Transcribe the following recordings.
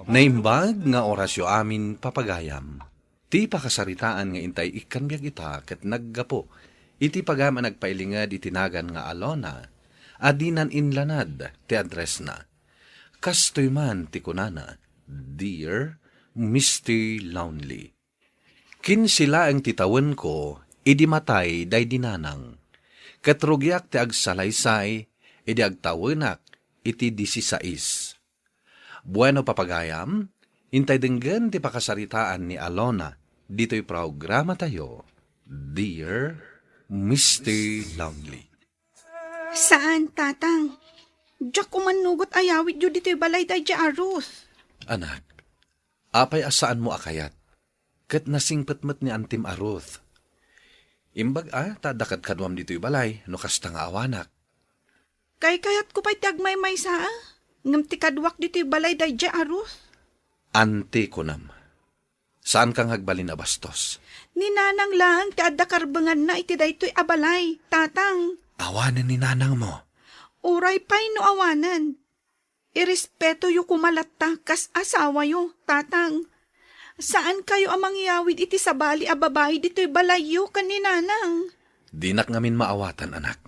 Naimbag nga orasyo amin papagayam. Ti pakasaritaan nga intay ikanbyag ita ket naggapo. Iti pagama nagpailingad itinagan nga Alona. Adinan inlanad ti address na. Kastoy man ti kunana, Dear Mr. Lonely. Kin sila ang titawen ko, idi matay day dinanang. Katrugyak ti agsalaysay, idi agtawenak iti 16. Bueno papagayam, intay denggan ti pakasaritaan ni Alona, dito'y programa tayo, Dear Mr. Lonely. Saan, tatang? Diyak umanugot ayawit yu dito'y balay day di arus. Anak, apay asaan mo akayat? Kat nasingpetmet ni Antim Aruth. Imbag tadakat kadwam dito'y balay, no kasta nga awanak. Kayat ko pa'y tagmay-may saa. Ngam ti kadwak dito'y balay day di arus. Ante kunam. Saan kang hagbalin na bastos? Ninanang lang ti adda karbengan na iti daytoy abalay, tatang. Awanan ni nanang mo. Uray pa'y no awanan. Irespeto yu kumalatta kas asawa yu, tatang. Saan kayo amang iyawid iti sabali a babae dito'y balay yu kaninanang? Dinak ngamin maawatan, anak.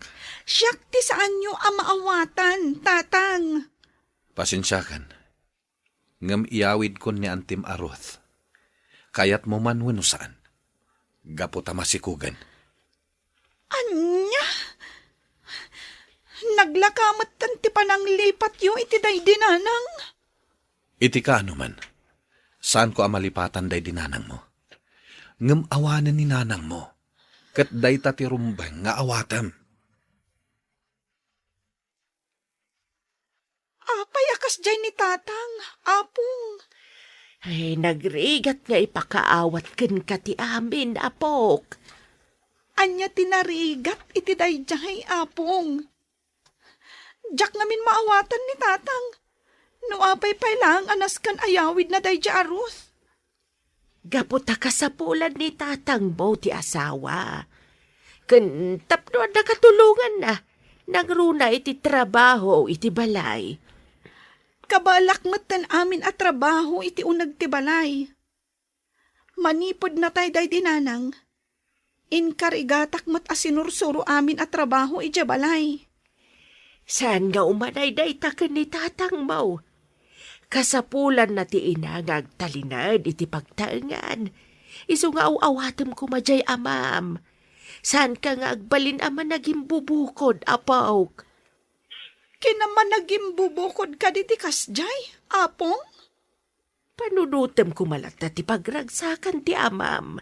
Siyak ti saan yu maawatan, tatang. Pasensyakan. Ngam iyawid ko ni Antim Aruth. Kayat mo man wano saan. Gapo tamasikugan. Anya? Naglakamat ti panang lipat yu iti day dinanang. Iti ka man. Saan ko amalipatan day dinanang mo? Ngam awanan ni nanang mo. Kat day tatirumbang nga awatam. Apay akas jay ni tatang, apong. Ay, nagrigat nga ipakaawat ken ka ti amin, apok. Anya tinarigat iti day jay, apong. Diyak ngamin maawatan ni tatang. No apay pay lang anas kan ayawid na day di arus. Gaputa ka sa pulan ni tatang mo ti asawa. Ken tapno na katulungan na. Nagruna iti trabaho iti balay. Kabalak matan amin at trabaho iti unag ti balay. Manipod na tay day dinanang. Inkarigatak mat asinursuro amin at trabaho iti balay. Saan nga umanay day taken ni tatang mo? Kasapulan na ti inangag talinad iti pagtaengan. Iso nga awatem ko majay amam. Saan ka nga agbalin ama naging bubukod, apawk? Kinaman naging bubukod ka diti kasjay, apong? Panunutem ko malata ti pagragsakan ti amam.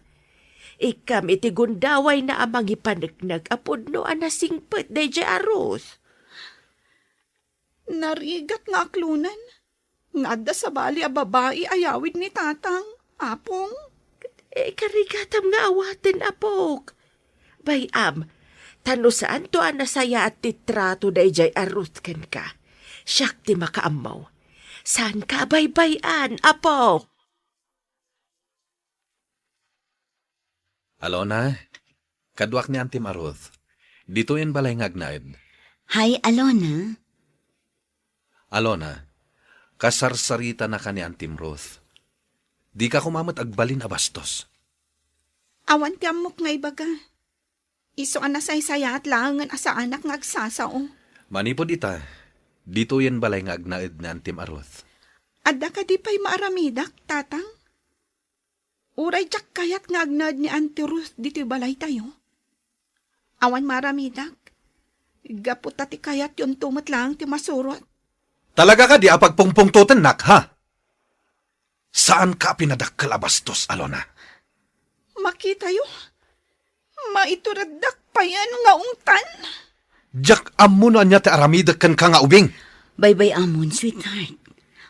Ikam iti gundaway na amang ipanagnag apod no anasingpet day di arus. Narigat nga aklunan. Ngada sa bali a babae ayawid ni tatang, apong. Karigatam nga awaten, apok. Bayam, tano saan to anasaya at titrato day jay arut ken ka. Siyak ti makaamaw. Saan ka baybayan, apok? Alona, kadwak ni Antim Aruth. Dito yan balay ngagnaid. Hi, Alona. Alona, kasarsarita na ka ni Antim Ruth. Di ka kumamot agbalin a bastos. Awan ti amok nga ibaga. Iso anasay-saya at langan asa anak nga agsasao. Manipod ita, dito yan balay ngagnaid ni Antim Aruth. Adda ka di pa'y maaramidak, tatang? Uray jak kayat nga agnad ni Auntie Ruth dito balay tayo. Awan maramidak. Gapot ti kayat yun tumat lang ti masurot. Talaga ka di apagpungpungtutan nak, ha? Saan ka pinadakkal a bastos, Alona? Makita yo. Maituradak pa yan nga ungtan. Jak amuno anya ti aramidak kan ka nga ubing. Bye-bye amon, sweetheart.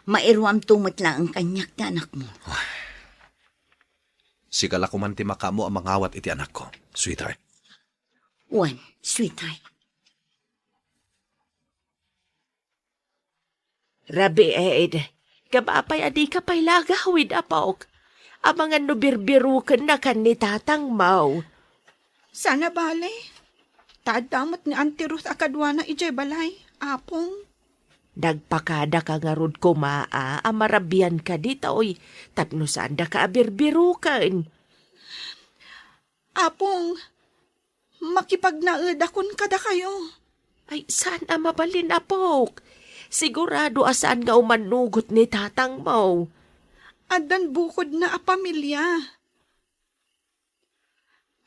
Mairuam tumat lang ang kanyak ti anak mo. Sigala ko man ti makamo ang mangawat iti anak ko, sweetheart. One, sweetheart. Rabi kabapay adi ka pa'y lagawid, apok. Ang mga nubirbirukan na kan ni tatang mau. Sana bale. Tadamat ni Auntie Ruth akadwa na ijay balay, apong. Nagpakada ka nga rod kumaa, amarabian ka dita oy, tapno saan da ka abirbirukan. Apong, makipagnaed akon kada kayo. Ay, saan mabalin apok? Sigurado asaan nga umanugot ni tatang mo. Adan bukod na a pamilya.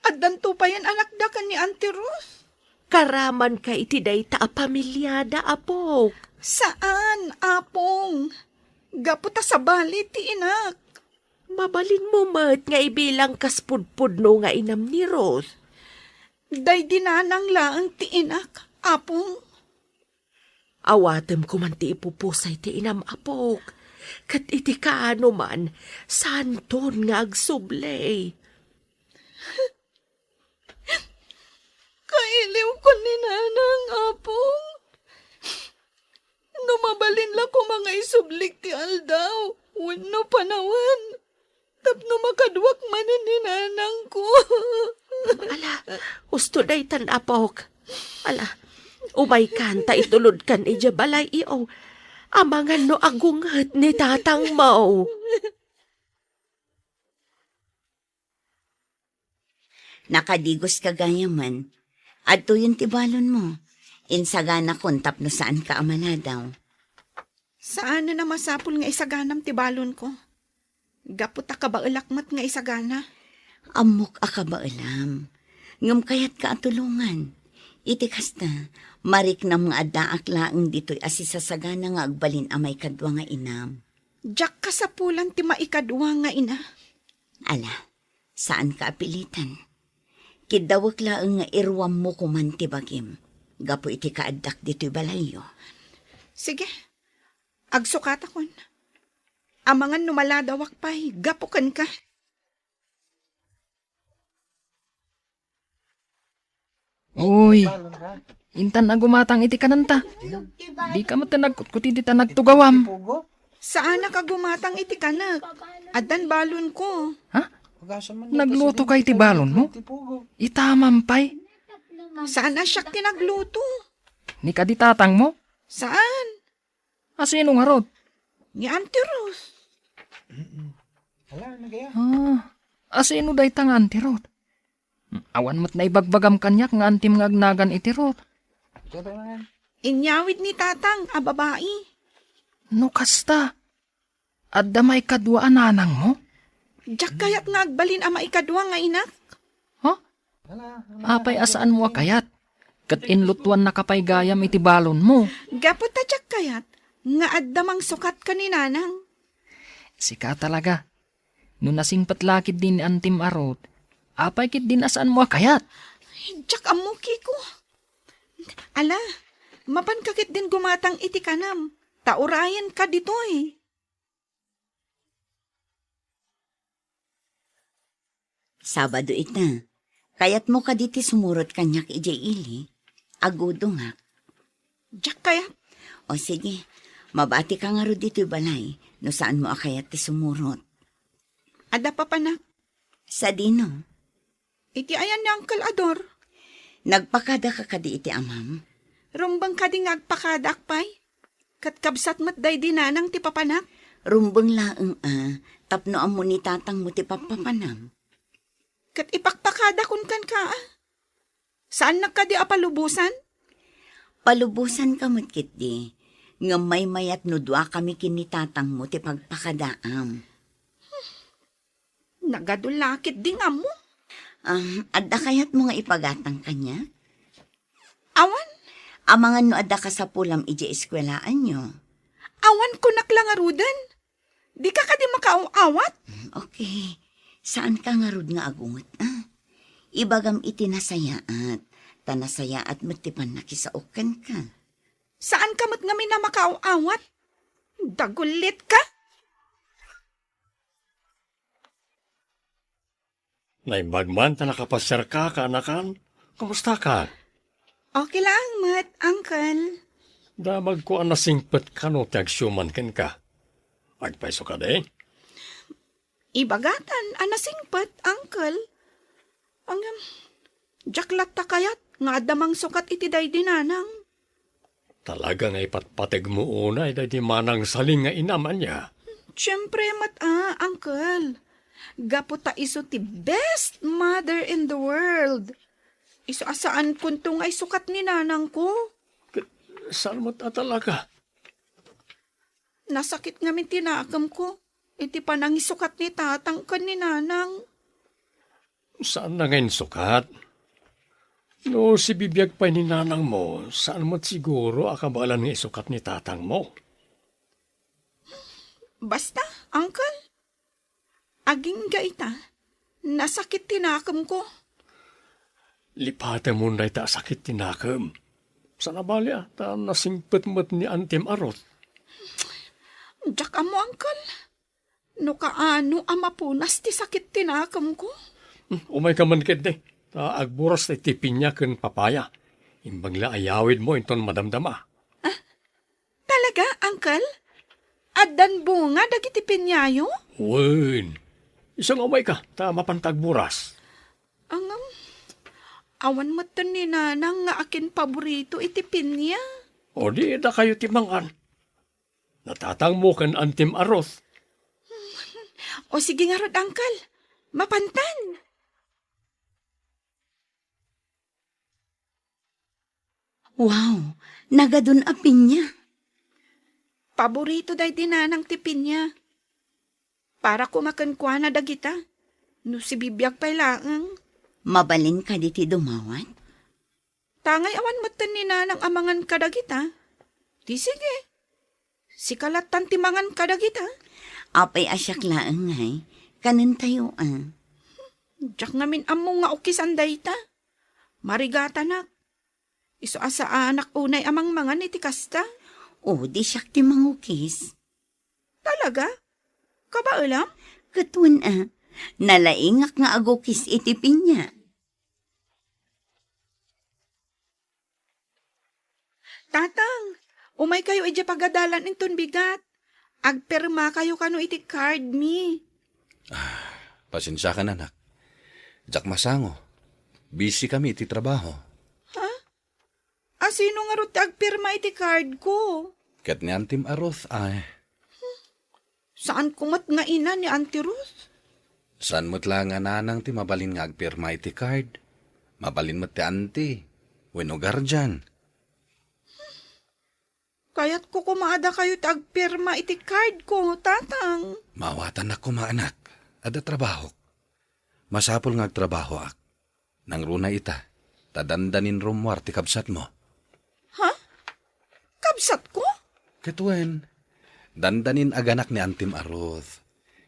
Adan to pa yan anak da ka ni Auntie Ruth. Karaman ka itiday ta a pamilyada apok. Saan, Apong? Gaputa sa bali, ti inak. Mabalin mo mat nga ibilang kaspudpud no nga inam ni Ruth. Day dinanang laang ti inak, Apong. Awatem ko man ti ipupusay ti inam apok. Kat iti kaano man, santon nga agsublay. Kailiw ko ni nanang, Apong. Numabalin la ko mga isublik ti aldaw. Wano panawan. Tapno makadwak manin ni nanang ko. Ala, gusto day tan apok. Ala, umay kanta itulod kan ija balay iyo. Amangan no agungat ni tatang mo. Nakadigos ka gaya man. Adto yung tibalon mo. Insagana kon tapno saan ka amala daw. Saan na masapul nga isaganam ti balon ko? Gaputa ka ba ulakmat nga isagana? Amok aka ba alam? Ngam kayat ka atulungan. Itikas na, marik na mga adaak laang dito'y asisasagana nga agbalin amay kadwa nga inam. Diyak ka sa pulan ti maikadwa nga ina. Ala, saan ka apilitan? Kidawak laang nga irwam mo kuman ti bagim. Gapo iti kaadak dito'y balayo. Sige, agsukat akon. Amangan numaladawak pa'y, gapukan ka. Uy, intan na gumatang iti kananta. Di ka matanagkut iti tanagtugawam. Saan na ka gumatang iti kanak? Adan balon ko. Ha? Nagluto ka iti balon mo? Itamam pay. Saan na siya tinagluto? Ni ka di tatang mo? Saan? Asino nga rod? Ni Auntie Ruth. Asino day tang antirot? Awan mo't na ibagbagam kanyak nga antim nga agnagan iti rot. Inyawid ni tatang, a babae. No kasta. Adda may kadwa ananang mo? Diyak kayat nga agbalin ama ikadwa nga inak. Ha? Apay asaan mo kayat? Kat inlutuan na kapay gayam iti balon mo. Gapot ta diyak kayat, nga addamang sukat ka ni nanang. Sika talaga. No nasing patlakid din ni antim arot, apay kit din asaan mo kayat? Diyak amuki ko. Ala, mapankakit din gumatang iti kanam. Taurayan ka dito eh. Sabado ita. Kayat mo ka diti sumurot kanyak ijay ili. Agudo nga. Diyak kayat, O sige, mabati ka nga ro dito'y balay. No saan mo akayat ti sumurot. ada pa panak. Sa dino, Iti ayan ni Uncle Ador. nagpakada ka kadi iti amam. Rumbang ka di nga agpakadak pay. Katkabsat mat day dinanang ti papanak. Rumbang laeng tapno amo ni tatang mo ti papapanam. Kat ipakpakada kun kan ka ah. Saan nagkadi apalubusan? Palubusan ka matkit di. Nga may mayat no dua kami kinitatang mo ti pagpakadaam. Nagadulakit di nga mo. Adda kayat mo nga ipagatang kanya? Awan. Amangan no adda ka sa pulam iji eskwelaan nyo. Awan ko naklangarudan. Di ka di makauawat. Okay. Saan ka nga rod nga agungot Ibagam iti nasayaat. Tanasayaat matipan nakisaokan ka. Saan ka mat ngamin na makauawat? Dagulit ka. Naibagman ta nakapasar ka, anakan. Kamusta ka? Okay lang, mat, uncle. Damag ko ang nasingpet ka no tagsyuman ken ka. Agpaiso ka de. Ibagatan, anasingpat, uncle. Jaklat ta kayat, nga adamang sukat iti day dinanang. Talaga nga ipatpateg mo unay da di manang saling nga inaman niya. Siyempre, Uncle. Gapo ta iso ti best mother in the world. Iso asaan kunto nga isukat ni nanang ko. Saan mo talaga? Nasakit nga min tinakam ko. Iti pa nang isukat ni tatang kan ni nanang. Saan na ngayon sukat? No, si bibiyag pa ni nanang mo, saan mo't siguro akabalan nga isukat ni tatang mo? Basta, Uncle. Aging gaita. Nasakit tinakam ko. Lipatan mo na ita sakit tinakam. Sana bali ta nasingpet mo't ni Antem Arot. Diyak mo, Uncle. No kaano amapunas ti sakit tinakam ko. Umay ka man kit agburas na tipin niya kan papaya. Imbang la ayawid mo inton madamdama. Talaga, Uncle? Addan bunga dagiti pinyayo? Wen, isang umay ka, ta mapantagburas. Awan mo ni nanang nga akin paborito iti pinya. O di da kayo timangan. Natatang mo kan Antem Arot. O sige nga rod, Uncle. Mapantan. Wow, nagadun apin niya. Paborito day dinanang ti pinya. Para kumakan kwa na dagita. No si bibiyag pa'y laang. Mabalin ka diti dumawan? Tangay awan mo ni nanang amangan kadagita. Di sige. Si kalatan timangan kadagita. Apay asyak laang ngay, kanin tayo Diyak ngamin amo nga ukisan dayta. Marigata nak. Iso asa anak unay amang mangan iti kasta. O, di siyak ti mangukis. Talaga? Kabaulam? Katun nalaingak nga agukis iti pinya. Tatang, umay kayo iti pagadalan inton bigat. Agperma kayo kano iti card me. Pasensya ka na, anak. Jak masango. Busy kami iti trabaho. Sino nga ro agperma iti card ko? Kat ni Antem Arot ay. Saan kumat nga ina ni Auntie Ruth? Saan mo't lang nga nanang ti mabalin nga agpirma iti card? Mabalin mo't ti auntie. Wenno guardian. Kaya't ko kumaada kayo agperma iti card ko, tatang. Mawatan na ko maanak. Ada trabaho. Masapol nga agtrabaho ak. Nang runa ita. Tadandanin rumwar ti kabsat mo. Kabsat ko? Ketuen. Dandanin aganak ni Antem Arot.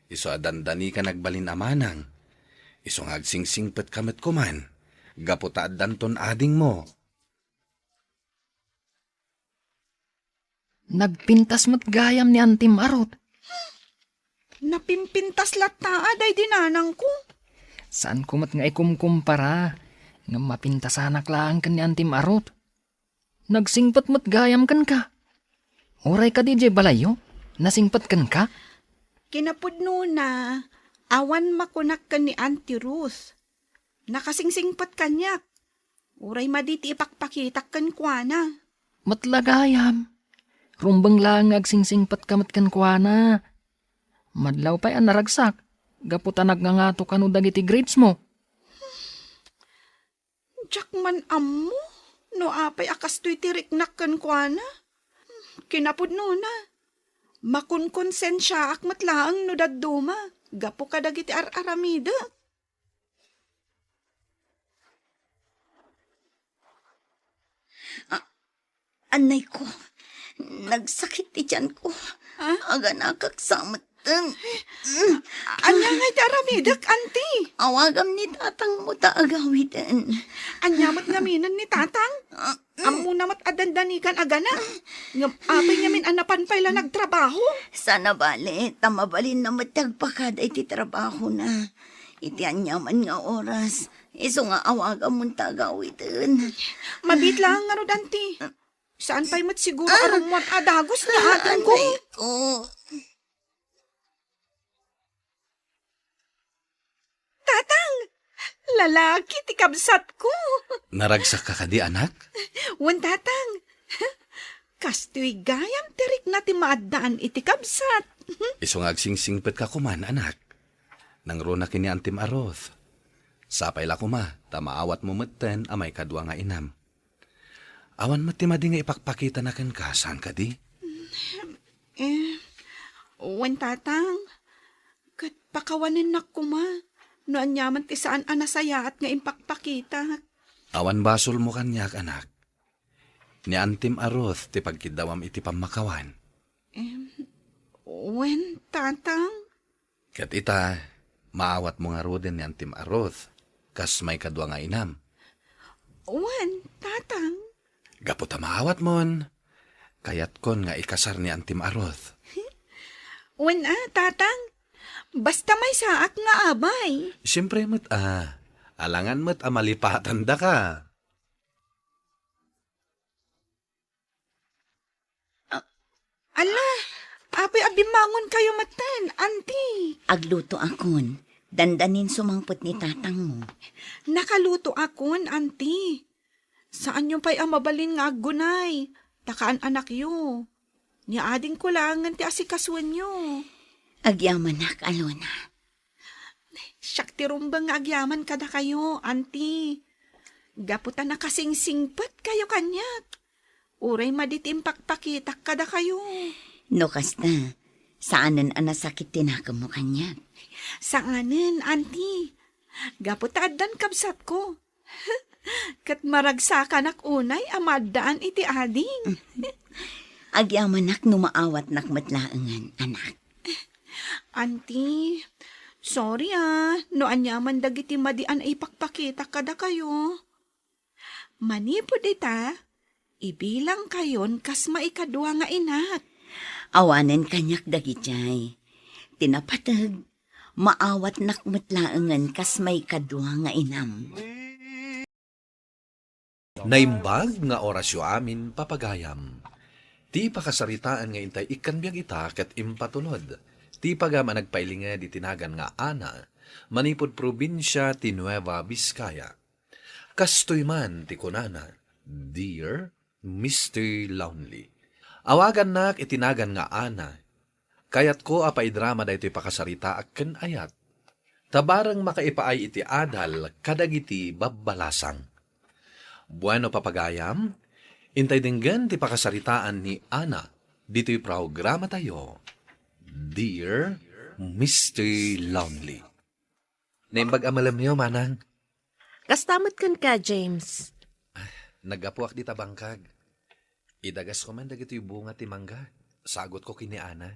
Iso adandani ka nagbalin amanang. Iso nga agsingsingpet kamet kuman. Gaputa danton ading mo. Nagpintas mo't gayam ni Antem Arot. Napimpintas lata aday dinanang ko. Saan kumat nga ikumkumpara? Nga mapintasanak lang kan ni Antem Arot. Nagsingpat mo't gayam kan ka. Oray ka di balayo? Nasingpat kan ka? Kinapudno na, awan makunak ka ni Auntie Ruth. Nakasingsingpat kanyak. Uray maditi ipakpakitak kan kwa na. Matlagayam. Rumbang lang agsingsingpat kamat kan kwa na. Madlaw pa'y naragsak. Gaputa nagngangato kanu dagiti grades mo. Jakman ammo, no apay akas to'y tiriknak kan kwa na. Kinapudno na. Makunkonsensya ak matlaang no dadduma. Gapo ka dagiti aramida. Anay ko, nagsakit ti tiyan ko. Aga nakaksamatan. Anya nga'y aramidak, auntie. Awagam ni tatang mo ta agawitan. Anyamot ngaminan ni tatang. Amo namat adandanikan agana. Apay ngamin anapan pa'y nagtrabaho. Sana bale, tamabalin na matagpakad ay ti trabaho na. Iti anyaman nga oras. Iso nga awagam mong tagawitan. Mabit lang nga ro, auntie. Saan pa'y mat siguro arumot adagos na atan ko. Anay ko. Tatang, lalaki ti kabsat ko. Naragsak ka kadi, anak? Wan tatang. Kastoy gayam tirik na ti maadaan iti kabsat. Iso nga agsingsingpet ka kuman, anak. Nang runa kini Antim Aroth. Sapay la kuma, tamaawat mo metten amay kadwa nga inam. Awan matimadi nga ipakpakita na ken ka, saan ka di? Wen tatang, kat pakawanin na kuma. No anyaman ti saan anasayaat nga impakpakita. Awan basol mo kanyak, anak. Ni Antim Aroth ti pagkidawam iti pamakawan. Wen tatang, Kat ita, maawat mo nga rodin ni Antim Aroth, kas may kadwa nga inam. wen tatang. Gaputa maawat mon, kayat kon nga ikasar ni Antim Aroth. Wen tatang, basta may saak nga abay. Siyempre met alangan met malipatan da ka. Ala, apay abimangon kayo matan, auntie. Agluto akon. Dandanin sumangpot ni tatang mo. Nakaluto akon, auntie. Saan yung pa'y amabalin nga agunay? Takaan anak yo. Niading ko lang ti asikasuan nyo. Agyaman nak, Alona. Siyak ti rumbang nga agyaman kada kayo, auntie. Gaputan na kasingsingpat kayo kanyak. Uray maditim pakpakitak kada kayo. No kasta, saanan anasakit tinakam mo kanya? Saanin, auntie? Gaputan dan kabsat ko. Kat maragsakan ak unay amadaan iti ading. Agyaman nak numaawat nak matlaangan, anak. Auntie, sorry no anyaman dagiti madian ay pakpakita kada kayo. Manipod ita, ibilang kayon kas maikadwa nga inak. Awanen kanyak dagitay. Tinapatag, maawat nak matlaangan kas may kadwa nga inam. Naimbag nga orasyo amin papagayam. Ti pakasaritaan nga intay ikanbiag ita ket impatulod. Ti pagama nagpailinga di tinagan nga ana, manipod probinsya ti Nueva Vizcaya. Kastoy man ti kunana, Dear Mr. Lonely. Awagan nak itinagan nga ana, kayat ko apay drama da ito'y pakasarita akken ayat. Tabarang makaipaay iti adal kadagiti babbalasang. Bueno papagayam, intay dinggan ti pakasaritaan ni Ana, dito'y programa tayo. Dear Mr. Lonely. Naimbag amalam niyo, manang. Kastamot kan ka, James. Nagapuak di tabangkag. Idagas ko man dagito'y bunga ti mangga. Sagot ko kini Ana.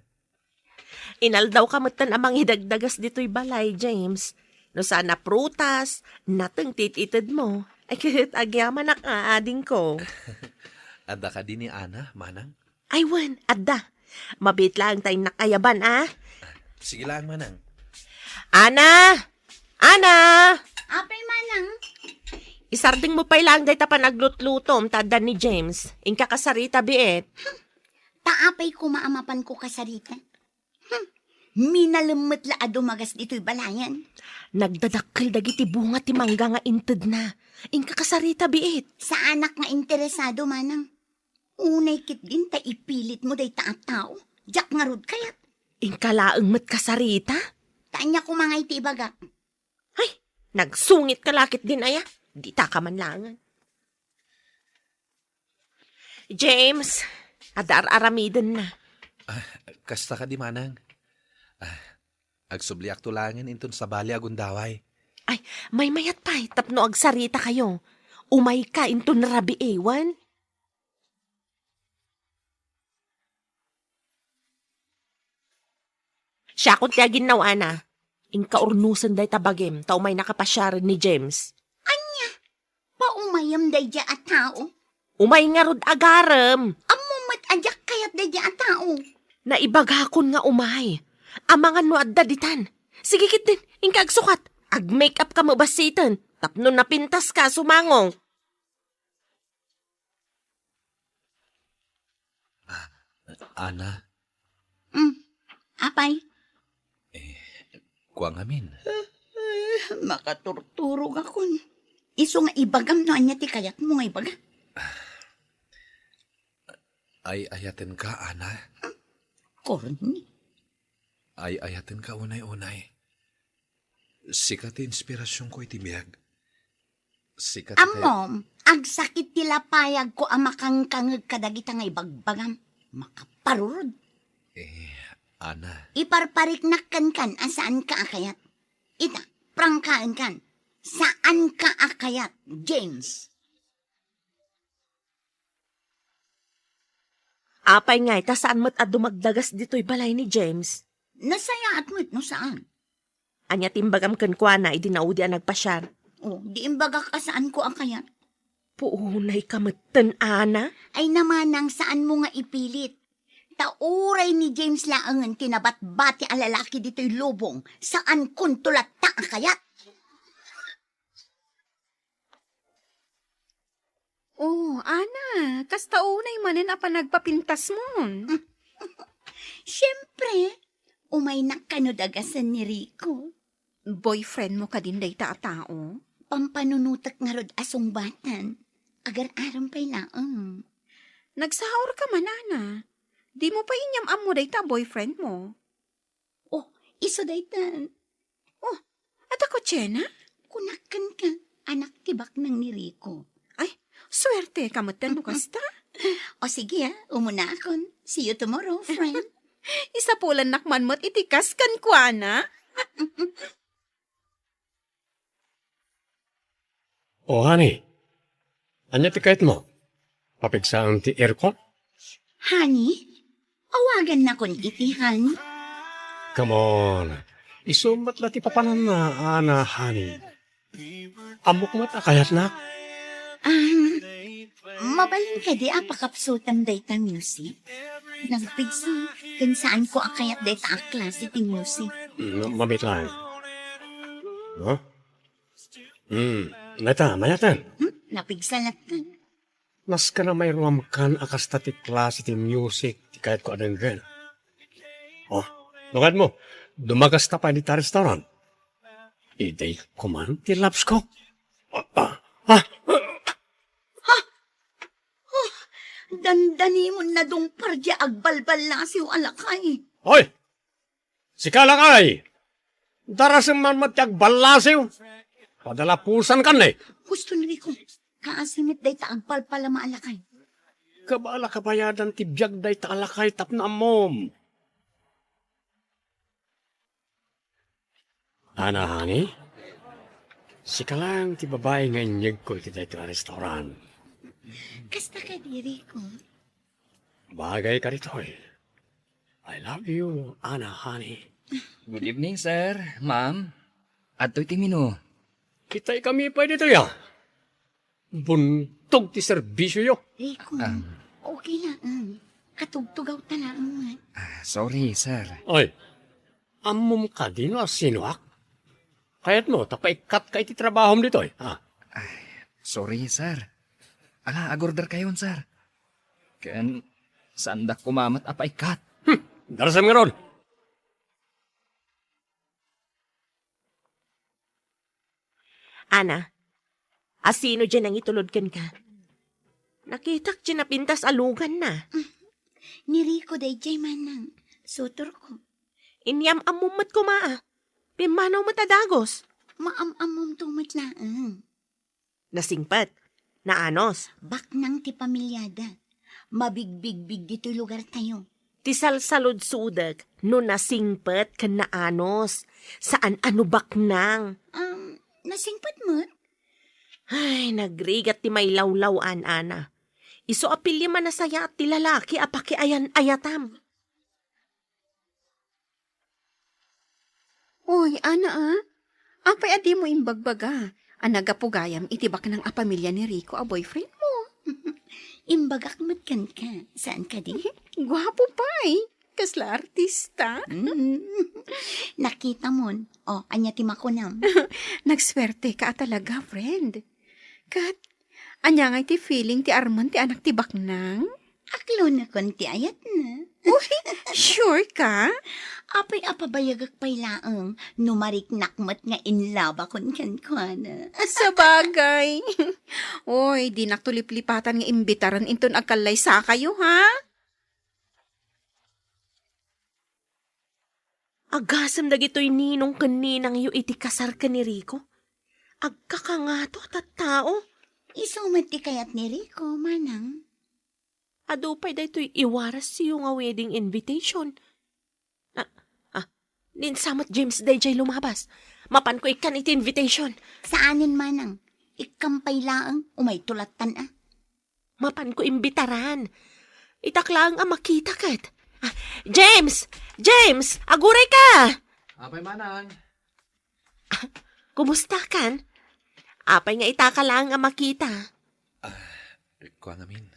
Inaldaw ka matan amang hidagdagas dito'y balay, James. No sana prutas, natang tititid mo. Ay kahit agyaman ak aading ko. Ada ka din ni Ana, manang? Ay wan, adda. Mabit lang tayong nakayaban, Sige lang, manang. Ana! Ana! Apay manang. Isarding mo pa'y lang day tapan naglutlutom tadan ni James. Ingka kasarita biit. Taapay ko maamapan ko kasarita. Minalamot la adumagas dito'y balayan. Nagdadakkel dagiti bunga ti mangga nga inted na. Ingka kasarita biit. Sa anak nga interesado manang. Unay kit din ta ipilit mo day taat tao. Diyak nga rod kayat. Ingka laeng met kasarita? Tanya ko mga iti ibagak. Ay, nagsungit kalakit din aya. Di ta ka man langan. James, adar aramiden na. Kasta ka di, manang. Agsubliak tulangin inton sa bali agundaway. Ay, may mayat pa'y tapno agsarita kayo. Umay ka into narabi ewan. Siya kung tiya ginawa na. Inkaurnusan day tabagim, tao may nakapasyaran ni James. Paumayam day dya at tao. Umay nga rod agarem. Amumat adyak kayat day dya at tao. Naibagakon nga umay. Amangan mo adda ditan. Sige kit din, ingkagsukat. Ag-makeup ka mabasitan. Tapno napintas ka, sumangong. Ana, Apay, kuwang amin. makaturturog ako. Iso nga ibagam no anya ti kayat mo nga ibaga. Ay ayaten ka, Ana. Corny. Ay ayaten ka unay-unay. Sikat ti inspirasyon ko iti biyag. Sikat Amom, ag sakit tila payag ko ang makangkangag kadagita nga ibagbagam. Makaparurod. Ana. Iparpariknakkan kan asaan ka akayat. Ita, prangkaan kan. Saan ka akayat, James? Apay nga, ta saan mo't at dumagdagas dito'y balay ni James? Nasaya at mo't no saan? Anya timbagam kan kwa na, idinaudi ang nagpasyar. Oh, di imbaga ka saan ko akayat. Puunay kamatan, Ana. Ay namanang saan mo nga ipilit. Tauray ni James laangan tinabat-bati ang lalaki dito'y lubong. Saan kun tulat ta akayat? Oh, Ana, kasta unay manen apa nagpapintas mo. Siyempre, umay nakanudagasan ni Rico. Boyfriend mo ka din day tao. Pampanunutak nga rod asong batan. Agar-aram pa'y laang. Nagsahur ka man, Ana. Di mo pa inyam mo day ta boyfriend mo. Oh, iso daytan. At ako, Chena? Kunakan ka, anak tibak ng ni Rico. Ay, swerte kamatan mo kasta. O sige umuna akon. See you tomorrow, friend. Isa pulan nakman mo't itikas kan ko, Ana. O, honey. Anya ti kahit mo? Papigsaan ti aircon? Honey, awagan na kon iti, honey. Come on. Isumat na ti papanan na, Ana, honey. Amok mat akayat na. Mabalin ka di apakapsutan dayta music. Nagpigsa, kung saan ko akayat dayta ang klase ti music. Mabit lang. No? Nata, mayatan. Napigsa lang ka. Nas ka na may ruam kan akas ta ti klase ti music, ti kahit ko anong gan. Oh, lungad mo, dumagas ta pa ni ta restaurant. Iday kuman ti laps ko. Dandani mo na dong parja agbalbal na si alakay. Hoy! Si Kalakay! Darasang man matyag balasiw. Padalapusan kan eh. Gusto ni ko, kaasimit dayta agbalbal na alakay. Kabala kabayadan ti biyag day talakay tapna mom. Ana, honey? Si Kalang ti babae nga inyag ko iti day restaurant. Kasta ka di Rico. Bagay ka rito eh. I love you, Ana, honey. Good evening, sir, ma'am. At to'y timino. Kita'y kami pa dito ya. Buntog ti serbisyo yo. Rico, okay lang. Katugtugaw talaan. Sorry, sir. Oy, amom ka din o sinuak? Kaya't mo, tapaikat ka iti trabahom dito eh. Ha? Sorry, sir. Ala, agorder kayon, sir. Ken, saan dak kumamat apaikat? Darasam nga ron. Ana, asino dyan ang itulod ka? Nakitak dyan na pintas alugan na. Ni Rico day jay manang. Sutor ko. Inyam amumat ko maa. Pimanaw matadagos. Maam-amom tumatlaan. Nasingpat. Naanos. Bak nang ti pamilyada. Mabigbig-big dito lugar tayo. Tisal salod sudag. No nasingpat kan naanos. Saan ano baknang. Nasingpat mo? Ay, nagrigat ti may lawlawan, Ana. Iso apilya man na saya at ti lalaki apaki ayan ayatam. Uy, Ana Apay adi mo imbagbaga. Anagapugayam itibak ng apamilya ni Rico a boyfriend mo. Imbagak matkan ka. Saan ka di? Gwapo pa'y. Kasla artista. Nakita mo. O, anya ti makunam. Nagswerte ka talaga, friend. Kat, anya nga ti feeling ti Arman ti anak ti Baknang? Aklo na kon ti ayat na. Uy, sure ka? Apay apabayagak pay laang. Numarik nakmat nga inlaba kon kankwana. Sa bagay. Oy, di naktuliplipatan nga imbitaran inton agkalay sa kayo, ha? Agasam dagitoy ninong kaninang yu iti kasar ka ni Rico. Agkakangato at tao. Isumat ti kayat ni Rico, manang. Adupay daytoy iwaras siyo nga wedding invitation. Ninsamat James dayjay lumabas. Mapan ko ikan iti invitation. Saanin, manang? Ikampay laang, umay tulatan ah. Mapan ko imbitaran. Itaklang ang makita kat. James! James! Aguray ka! Apay manang. Kumusta kan? Apay nga itakalang ang makita. Ikaw ngamin.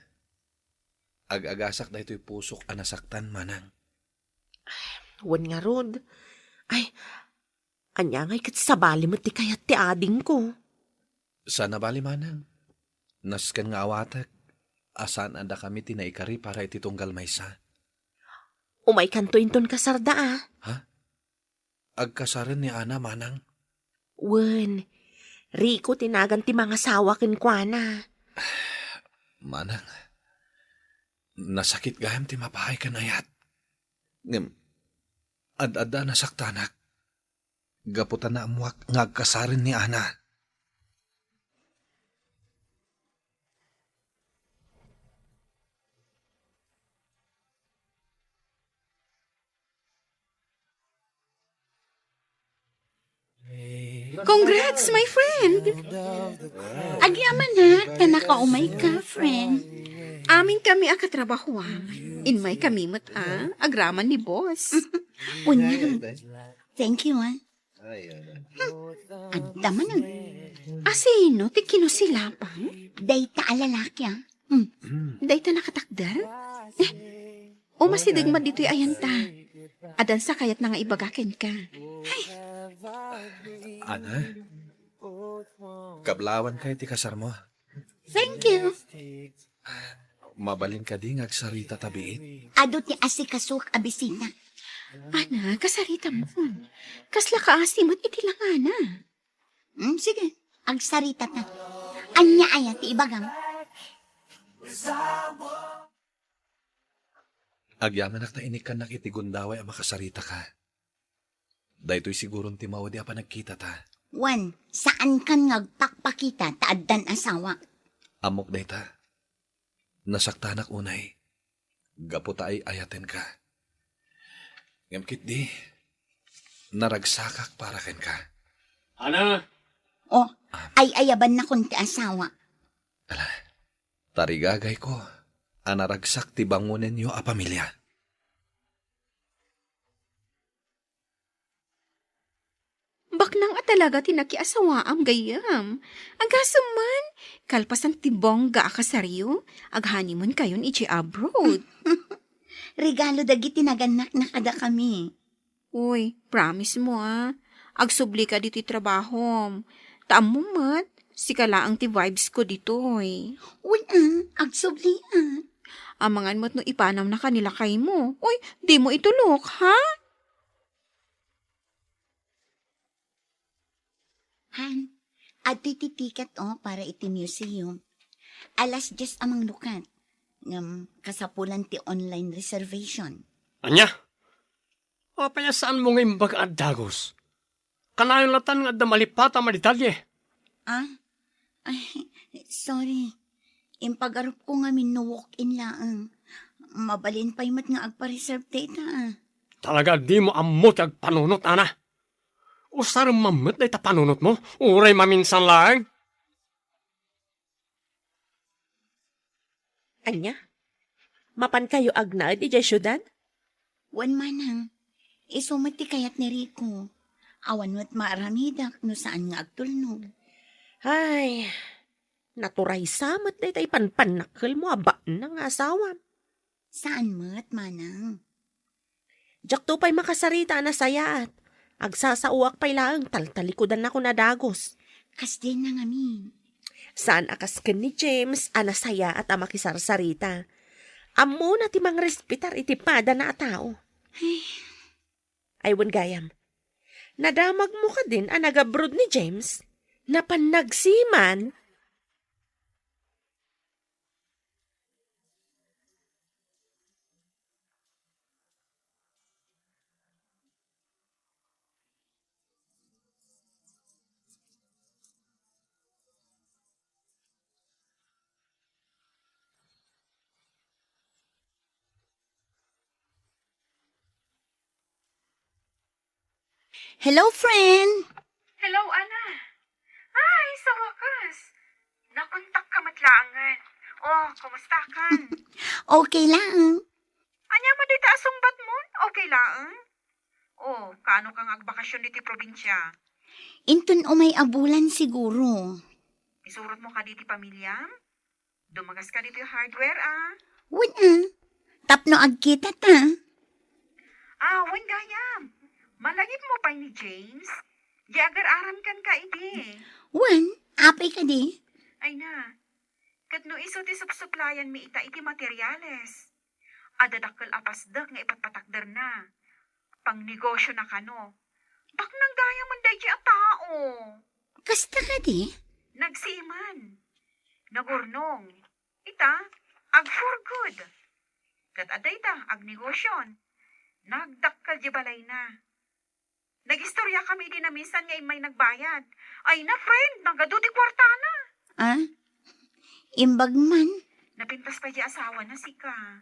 Ag-agasak na ito'y pusok anasaktan manang. Wan nga rod. Ay, anya nga'y kat sabali mo ti kayat ti ading ko. Sana bali manang. Naskan nga awatak. Asan anda kami tinaikari para ititunggal maysa. Umay kanto inton kasarda ah. Agkasaran ni Ana manang. Wan, Rico tinagan ti mga sawa ken kuana. Manang. Nasakit gayam ti mapahay ka nayat. Ngem, ad-ada nasaktanak. Gaputan na amuak ngagkasarin ni Ana. Congrats, my friend! Agyaman na, kanakaumay ka, friend. Amin kami akatrabaho Inmay kami agraman ni boss. Unya. Thank you, ah. Agdaman ang Asino, ti kinusilapang? dayta alalaki, ah. Dayta nakatakdar? Umasidig man dito'y ayanta. Adan sa kayat na nga ibagakin ka. Ana? Kablawan kayo ti kasar mo. Thank you. Mabalin ka di ngagsarita tabiit. Ado ti asikasuk abisina. Ana, kasarita mo. Kasla ka asimot iti lang, ana. Sige, agsarita ta. Anya aya ti ibagam. Agyamanak na inikan nakitigundaway ang makasarita ka. Daytoy sigurong timaw di apa nagkita ta. Wan, saan kan ngagpakpakita taaddan asawa? Amok dayta. Nasaktanak unay. Gaputa ay ayaten ka. Ngamkit di. Naragsakak para ken ka. Ana, Oh, ay ayaban na kun ti asawa. Tarigagay ko. Anaragsak ti bangunen yo a pamilya. Baknang talaga tinakiasawaam gayam. Agasuman, kalpasan tibong ga akasaryo, aghanimon kayon iti abroad. Regalo dagiti naganak na kada kami. Uy, promise mo agsubli ka dito'y trabaho. Taam mo mat, sikalaang ti vibes ko dito'y. Wan, agsublian. Amangan mo't no ipanam na kanila kay mo. Uy, di mo itulok, ha? Han, at titiket para iti museum. Alas 10 amang lukat. Kasapulan ti online reservation. anya? Apaya saan mo nga imbag at dagos? Kanayon latan nga damalipata maditalye. Ay, sorry. Impagarup ko nga min no walk-in laang. Mabalin pa'y mat nga agpa-reserve data. Talaga di mo amot ag panunot, ana. Usar mamot na ita panunot mo. Uray maminsan lang. Anya? Mapan kayo agnaad iti syudad? Wan manang, isumati kayat ni Rico. Awan mo't maaramidak no saan nga agtulnog. Ay, naturay samot na itay panpanakil mo aba ng asawa. Saan mo't manang? Jak to pa'y makasarita na sayaat. Agsasauak pa'y laang taltalikodan ako na dagos. Kas din na ngamin. Saan akas ken ni James, anasaya at amakisarsarita. Amo na timang respitar itipada na tao. Ay, wan gayam. Nadamag mo ka din ang nag-abroad ni James na panagsiman. Hello, friend. Hello, Ana. Ay, sa wakas. Nakontak ka matlaangan. Oh, kumusta ka? Okay lang. Anya mo dito asumbat mo? Okay lang? Oh, kaano kang agbakasyon dito probinsya? Intun umay abulan siguro. Isurot mo ka dito pamilya? Dumagas ka dito yung hardware, ah. Wala. Tapno agkita ta. Ah, wan gayam. Malagip mo pa ni James? Di agar aram kan ka iti. Wan, apay ka di. Ay na. Kat no iso ti supsuplayan mi ita iti materyales. Adadakkel apasdak nga ipatpatakder na. Pang negosyo na kano. Bak nang gaya man dahi a tao. Kasta ka di. Nagsiman. Nagurnong. Ita, ag for good. Kat aday ta, ag negosyon. Nagdakkal di balay na. Nagistorya kami din na minsan nga may nagbayad. Ay na friend, nagaduti kwarta na. Ah? Imbag man. Napintas pa di asawa na sika.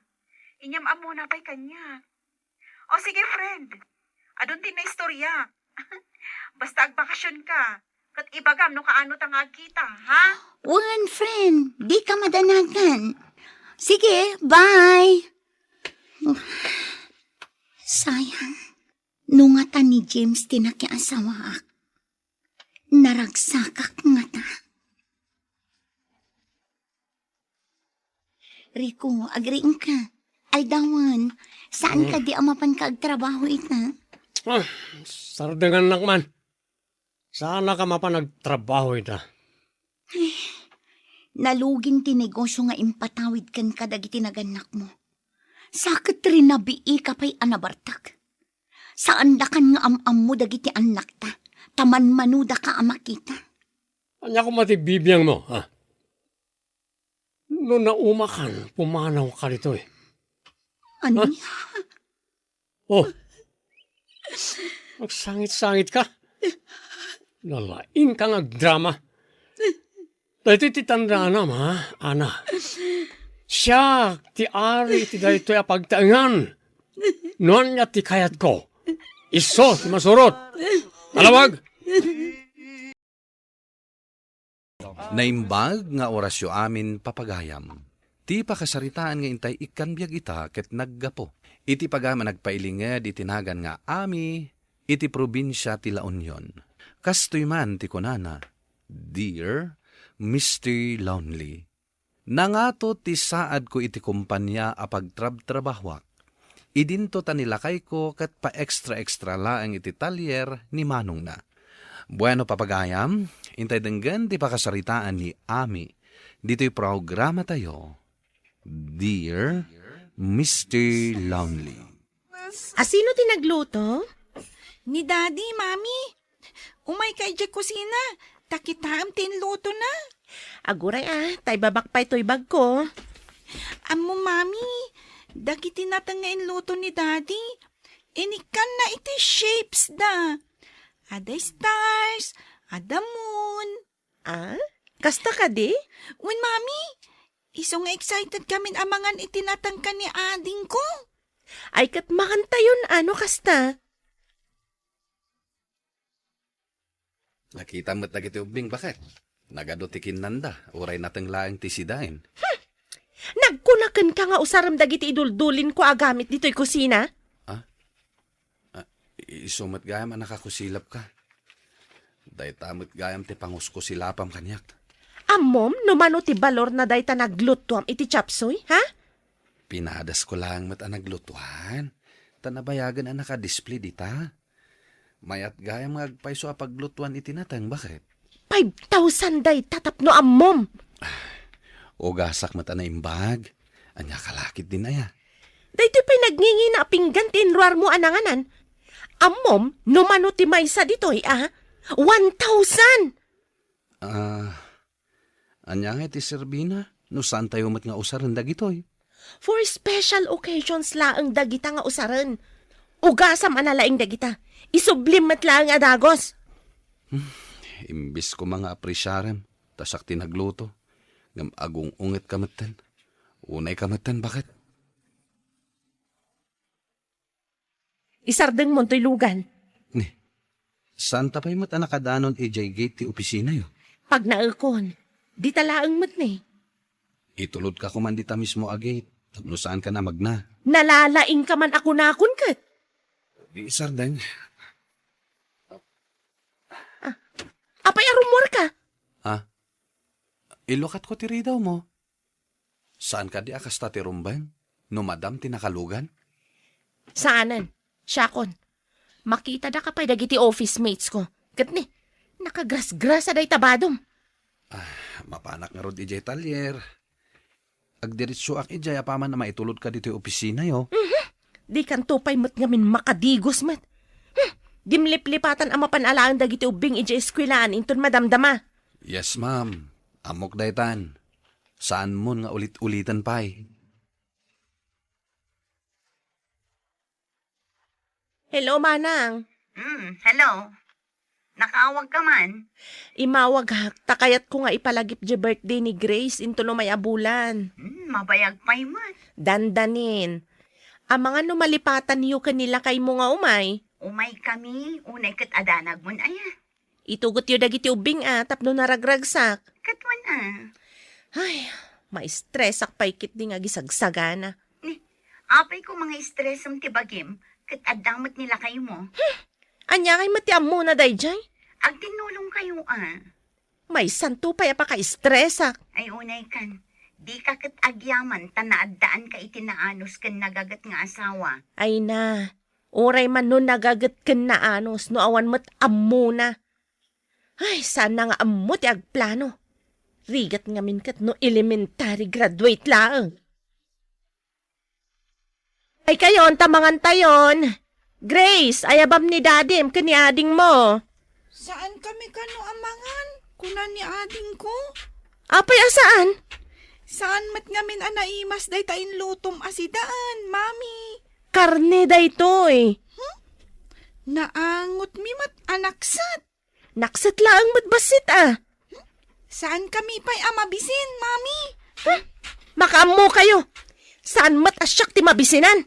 Inyam amo na pa'y kanya. O sige friend, adun tin na istorya. Basta agbakasyon ka. Kat ibagam no kaano tang agkita, ha? Wan, friend. Di ka madanagan. Sige, bye. Sayang. Nungatan ni James tinakiasawa. Naragsakak nga ta. Rico, agriin ka. Aldawan, saan ka di amapan ka agtrabaho ita? Ah, sardangan nakman. Sana ka mapanagtrabaho ita. Nalugin ti negosyo nga impatawid kan kadagiti naganak mo. Sakit rin nabii ka pa'y anabartak. Saan da kan nga amam mo dagiti anak ta. Taman manuda ka amakita. Anya ko matibibiyang mo, ha? Noong naumakan, pumanaw ka rito eh. Ano Huh? niya? Oh, magsangit-sangit ka. Nalain ka nga drama. Dahito iti tandaan na, ma, Ana. Siya, ti ari, ti dahito ya pagtaangan. Noon niya ti kayat ko. Iso, ti masurot. Talawag! Naimbag nga orasyo amin papagayam. Ti pakasaritaan nga intay ikanbyag ita ket naggapo. Iti pagama nagpailinged itinagan nga ami iti probinsya ti La Union. Kastoy man ti kunana, Dear Mr. Lonely, nangato ti saad ko iti kumpanya a pagtrab-trabahwak. Idinto tanilakay ko kat pa extra laang iti talyer ni Manong na. Bueno papagayam, intay denggan ti pakasaritaan ni Ami. Dito'y programa tayo. Dear Mr. Lonely. Asino ti nagluto? Ni Daddy, Mami. Umay kay Jack kusina. Takitaam tinluto na. Aguray tay babak pa ito'y bag ko. Amo, Mami. Dagiti natangain luto ni Daddy. Inikan na iti shapes da. Ada stars, ada moon. Ah? Kasta ka di? Wen, Mami. Iso nga excited kami amangan itinatangkan ni ading ko. Ay kat makanta yun ano kasta. Nakita mo't nagiti ubing, bakit? Nagadutikin nanda, uray natang laang tisidain. Nagkunakan ka nga usaram dagiti iduldulin ko agamit dito'y kusina. Isumat gayam nakakusilap ka. Day tamot gayam ti pangusko silapam kanyak. Amom, numano ti balor na day ta naglutuam iti chapsoy, ha? Pinadas ko lang mat naglutuan. Tanabayagan ang nakadisplay dita. Mayat gayam agpaiso a paglutuan itinatang, bakit? 5,000 day tatapno amom. O gasak mata na imbag. Anya kalakit din aya. Daytoy pa'y nagngingi na pinggan tinruar mo ananganan. Amom, numano ti maysa ditoy, 1,000! Anya nga ti Serbina? No saan tayo mat nga usaran dagitoy? For special occasions laang dagita nga usaran. Ugasam analaing dagita. Isublim mat laang adagos. Imbis ko mga apresyarem, tasak tinagluto. Ngam agong ungit kamatan. Unay kamatan, bakit? Isardeng montoy lugan. Ni, Saan tapay mo't nakadanon EJ gate ti opisina yo? Pag naakon, di talaang mat ni. Itulod ka kumandita mismo a gate. Tapno saan ka na magna? Nalalaing ka man ako nakon kat. Di sardeng. Apay arumor ka. Ilokat ko tiri daw mo. Saan ka di akas ta ti rumbang? No madam tinakalugan? Saanan? Syakon. Makita da ka pa'y dagiti office mates ko. Kat ni, nakagras-grasa day tabadom. Mapanak nga rod EJ talyer. Agdiritso ak EJ apaman na maitulod ka dito yung opisina yo. Di kan tupay mo't ngamin makadigos mat. Dimlip-lipatan ang mapanalaan dagiti ubing ija eskwilaan inton madamdama. Yes ma'am. Amok daytan. Saan mo nga ulit-ulitan pa'y? Hello, manang. Hello. Nakaawag ka man? Imawag ha, takayat ko nga ipalagip di birthday ni Grace into no may abulan. Mabayag pa'y man. Dandanin. Ang mga numalipatan niyo kanila kay mo nga umay. Umay kami, unay kat adanag mo na ayan. Itugot yu dagiti ubing tapno naragragsak. Katwan Ay, ma-stress ak paikit di nga gisagsagana. Apay ko mga stressam tibagim, kat adamot nila kayo mo. Anya kay matiam muna day jay. Ag tinulong kayo May santo pa pa ka-stressak. Ay unay kan, di ka kat agyaman, tanaadaan ka itinaanos kan nagagat nga asawa. Ay na, oray man no nagagat ken na anos no awan mat ammo na. Ay, sana nga ammo ti agplano. Rigat nga minkat no elementary graduate laang. Ay kayon, tamangan tayon. Grace, ayabam ni dadim kani ading mo. Saan kami kano amangan? Kunan ni ading ko? Apay asaan? Saan mat ngamin anaimas day tain lutom asidaan, mami? Karne day toy. Naangot mi mat anaksat. Naksat laang matbasit Saan kami pa'y amabisin, mami? Makaammo kayo. Saan mat asyak ti mabisinan?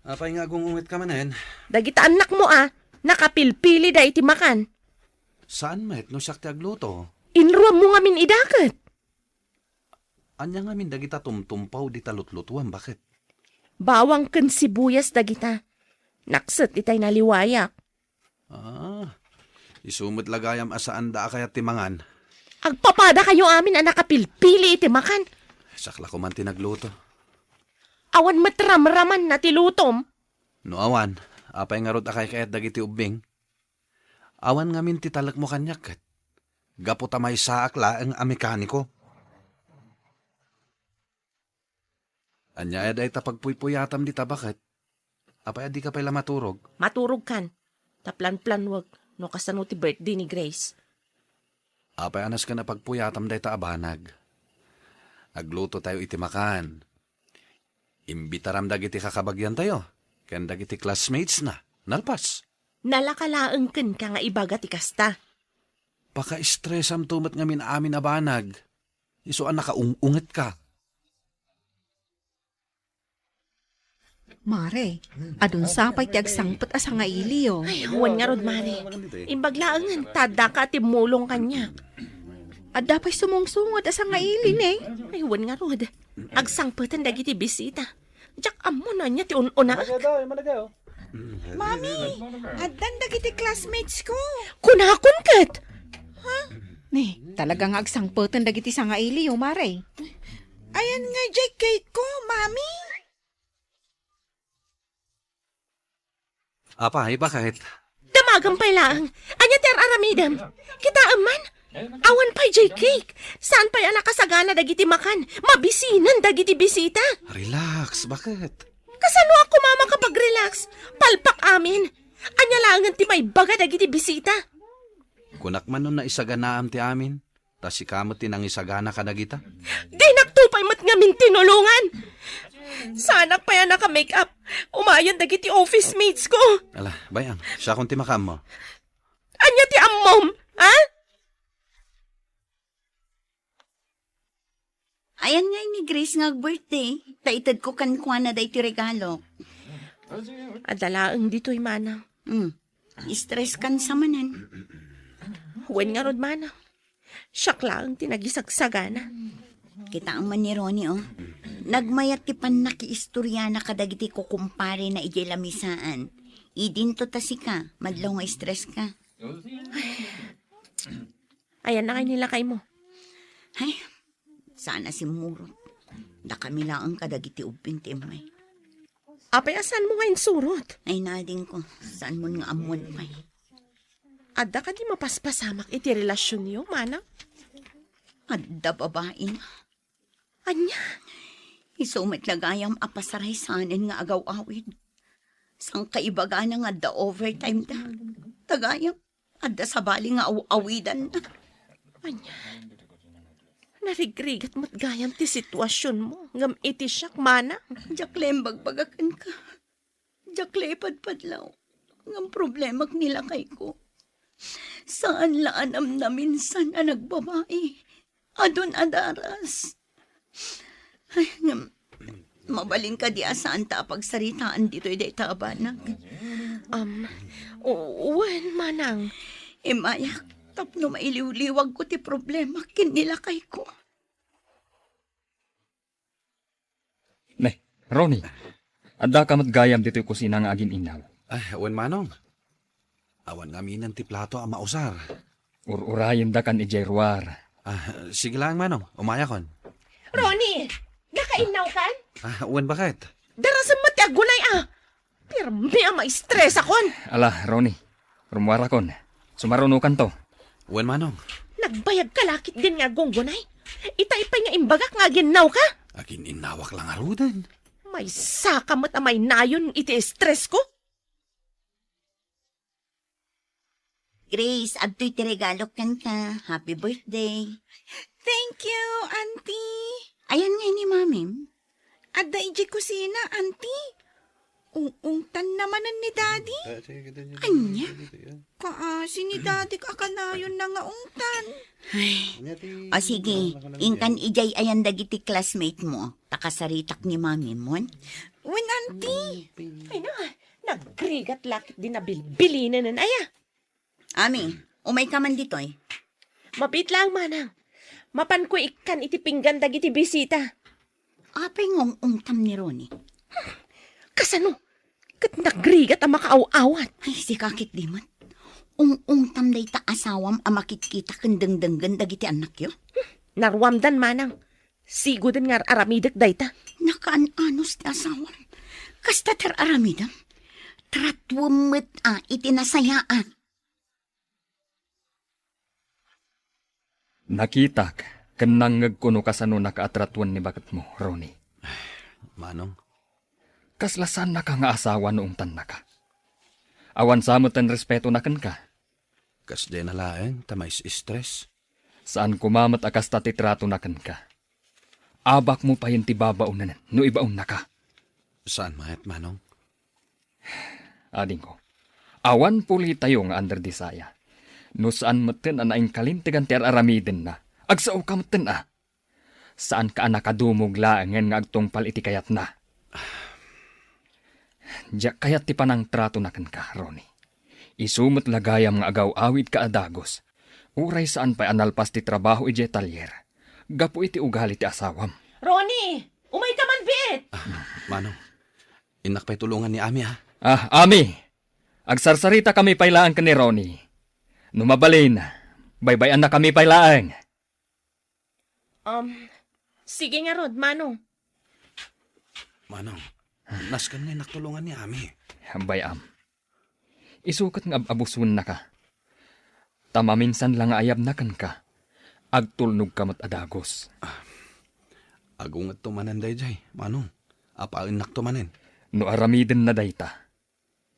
Apay nga gungungit ka manen. Dagita anak mo nakapilpili da iti makan. Saan met no siyak ti agluto? Inruam mo nga min idakat. Anya nga min dagita tumtumpaw di talutlutuan, bakit? Bawang ken sibuyas dagita. Naksat itay naliwayak. Isumot lagayam asaan da kaya timangan. Agpapada kayo amin nakapilpili iti makan. Sakla ko man tinagluto. Awan matram-raman na tilutom. No awan, apay nga rod akay kayat dagiti ubing. Awan nga min titalak mo kanyak kat. Gapo tamay saak laang a mekaniko. Anya eday tapagpuypuyatam di tabakit. Apay adi ka pala maturog. Maturog kan. Taplan-plan wag. No kasano ti birthday ni Grace. Apay anas ka na pagpuyatam day ta abanag. Agluto tayo iti makan. Imbitaram dagiti kakabagyan tayo. Ken dagiti classmates na. Nalpas. Nalakalaang ken ka nga ibaga ti kasta. Paka-stressam tumat nga min amin abanag. Isuan nakaungungit ka. Mare, adun sapay ti agsangpet asa nga iliyo. Ay, huwan nga rod, mare. Imbaglaangan, tada ka ti mulong kanya. Adda pa'y sumungsungod asa nga ilin eh. Ay, huwan nga rod. Agsangpetan dagiti bisita. Diyak amo na niya ti un-una. Mami, addan dagiti classmates ko. Kunakon kat. Talagang agsangputan dagiti sa nga iliyo, mare. Ayan nga jay cake ko, mami. Apay, bakit? Damagang pa'y laang. Anya ter aramidam. Kita aman. Awan pa'y jay cake. Saan pa'y nakasagana dagiti makan? Mabisinan dagiti bisita. Relax, bakit? Kasano ako mama kapag relax? Palpak amin. Anya langan ti may baga dagiti bisita. Kunak man nun na isaganaam ti amin. Tas si kamot tinang isagana ka dagita. Di nagtupay mat nga min tinulungan. Sana pa yan naka-make up. Umayon dagiti office mates ko. Ala, bayang, siya kung timakam mo. Anya ti ammom, ha? Ayan nga ni Grace nga birthday. Taitad ko kan kuha na day ti regalo. Adalaang dito'y mana. Stress kan sa manan. Wen nga rod, manang. Siyak lang tinagisagsagana. Kita ang man ni Ronnie, oh. Nagmayat ti pan nakiistorya na kadagiti ko kumpare na ijay lamisaan. Idinto ta si ka, madlaw nga stress ka. Ayan na kay nila kay mo. Ay, sana si Murot. Da kami lang ang kadagiti ubing ti Emay. Apay, asan mo ngayon surot? Ay, nading ko, saan mo nga amon pa'y. Adda ka di mapaspasamak iti relasyon niyo, manang? Adda babae na. Anya? Isumit lagayam apasaray sanin nga agaw-awid. Sang kaibaga na nga da overtime da. Tagayam, adda sa bali nga awidan na. Anya? Narigrigat mo't gayam ti sitwasyon mo. Ngam iti siyak, manang. Jaklem bagbagakan ka. Jakle padpadlaw. Ang problema nila kay ko. Saan laanam na minsan na nagbabae? Adon adaras. Ay, mabaling ka di asaan ta pagsaritaan dito day tabanag. Uwan, manang. Mayak, tapno mailiw-liwag ko ti problema kinila kay ko. Ne, Ronnie. Adda ka matgayam dito yung kusina nga agin inaw. Ay, awan manong. Awan kami ng ti plato ang mausar. Ururayin da kan ijay ruwar. Sige lang manong, umaya kon. Ronnie! Nakainaw kan? Awan bakit? Darasan mo ti agunay Pero may ma-stress akon. Ala, Ronnie. Rumwara kon. Sumarunukan to. Awan manong. Nagbayag ka lakit din nga gunggunay. Itay-pay nga imbagak nga ginaw ka. Akin inawak lang arudan. May sakamot amay nayon iti stress ko. Grace, adto'y ti regalo kan ka. Happy birthday. Thank you, auntie. Ayan nga ni mami. Adda iji kusina, auntie. Ungtan namanan ni daddy. Anya? Kaasi ni daddy kakanayon na nga ungtan. O sige, ingkan ijay ayan dagiti classmate mo. Takasaritak ni mami mo. Wen, auntie. Ay na, nagrigat lakit din na bilbilinan nan aya. Ami, umay ka man ditoy. Mapit lang, manang. Mapan ko ikan iti pinggan dagiti bisita. Apay ngong ungtam ni Ronnie. Kasano? Kat nagrigat ang makaaw-awat. Ay, si kakit di man. Ungtam day ta asawam ang makikita kendeng-denggen dagiti anak yo. Narwamdan, manang. Sigo din nga aramidak dayta. Nakaan-anos ti asawam. Kasta ter aramidam. Tratwamit itinasayaan. Nakitak. Kanang ngagkuno kasano nakaatratuan ni bakat mo, Ronnie. Manong. Kaslasan na ka nga asawa noong tan na ka. Awan samot ang respeto na kan ka. Kas de na laeng, tamay stress. Saan kumamat akas tatitrato na kan ka. Abak mo pa yung tibabaunan no ibaon na ka. Saan mayat manong? Ading ko. Awan puli tayo nga under disaya. No saan maten anaing kalintigan ti aramiden na. Agsao ka maten Saan ka nakadumog laangen nga agtungpal iti kayat na. Diyak kayat ti panang trato na kan ka, Ronnie. Isumot lagayam nga agaw-awid ka adagos. Uray saan pa analpas ti trabaho iti talyer. Gapu iti ugali ti asawam. Ronnie! Umay ka man, bit! Manong, inak pa'y tulungan ni Ami Ami! Agsarsarita kami pailaan ka ni Ronnie. Numabalin, baybayan na kami pailaan. Sige nga, Rod, manong. Manong, naskan nga nakatulungan ni Ami. Bayam. Isukat nga abusun na ka. Tamaminsan lang ayab na kan ka. Agtulnog ka mat adagos. Agungat tumanan day, Manong. Apain naktumanin. No aramiden na dayta.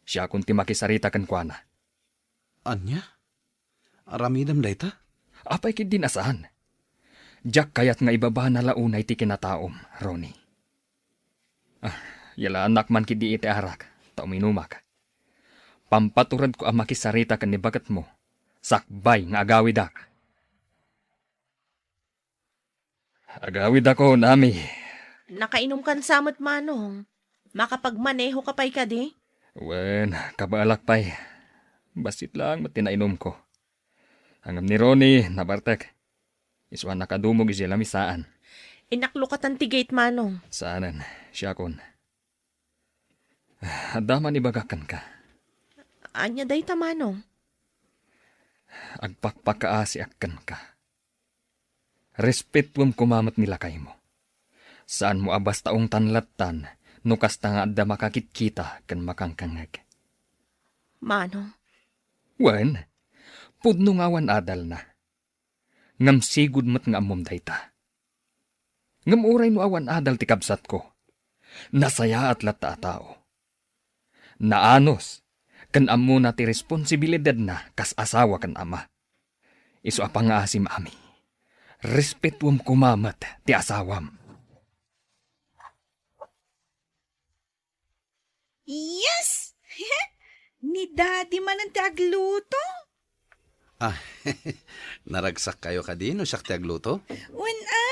Siya kung ti makisarita kan kwa na. Anya? Aramidam day ta? Apay kid din asahan. Diyak kayat nga ibaba na launay ti kinataom, Ronnie. Yala anak man kidi iti arak, tauminumak. Pampaturad ko ang makisarita kan ni bagat mo. Sakbay nga agawidak. Agawid ako, Nami. Nakainom kan samot, manong. Makapagmaneho ka pa'y ka di? Wen, kabalak pay. Basit lang matinainom ko. Hangam ni Ronnie, nabartek. Iswan nakadumog sila misaan. Inaklukatan ti gate manong. Saanan, siya kon. Adaman ibagakan ka. Anya day ta manong. Agpakpakaasi akan ka. Respetwam kumamat nila kay mo. Saan mo abas taong tanlatan, nukas ta nga adda makakit-kita kan makangkangag. Manong, Wen, pudno ngawan adal na. Ngam sigud mat nga amom dayta. Ngam uray no awan adal ti kabsat ko. Nasaya at lata tao. Naanos, kan amo na ti responsibilidad na kas asawa kan ama. Iso apang nga asim ami. Respetuam kumamat ti asawam. Yes! Ni daddy man ang tagluto. Ah, naragsak kayo ka din o siyak ti agluto?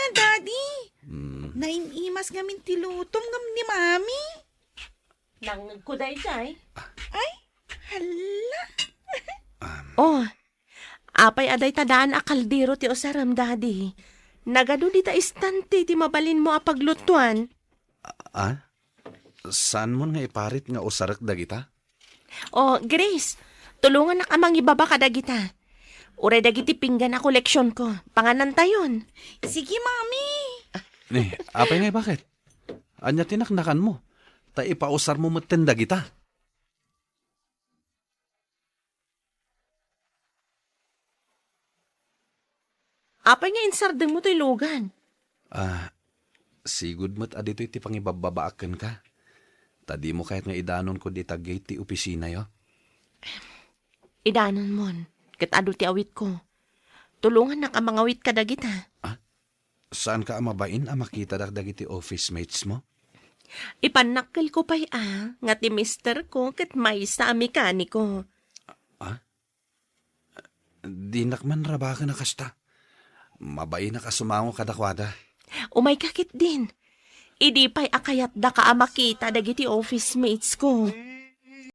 Daddy. Hmm. Nainimas nga min tilutom ngam ni mami. nang kuday-day. Hala. Oh, apay aday tadaan a kaldero ti osaram, daddy. Nagado di ta istante ti mabalin mo a paglutuan. Ah? Saan mo nga iparit nga usarak dagita? Oh, Grace, tulungan na kamang ibaba ka dagita. Uray dagiti pinggan na koleksyon ko. Panganan tayon. Sige, mami. Apay nga bakit? Anya tinaknakan mo. Ta ipausar mo maten dagita. Apay nga insarde mo to'y lugan. Sigud mo't adito iti pangibababaaken ka. Tadi mo kahit nga idanon ko di gate ti opisina yo. Idanon mon, kat ado ti awit ko. Tulungan na ka mangawit ka dagita. Saan ka amabain a makita dagiti office mates mo? Ipanakkel ko pa'y nga ti mister ko kat may sa mekaniko. Di nakman rabaka na kasta. Mabay na kasumango kadakwada. Umay kakit din. Idi pa'y akayat da ka makita dagiti office mates ko.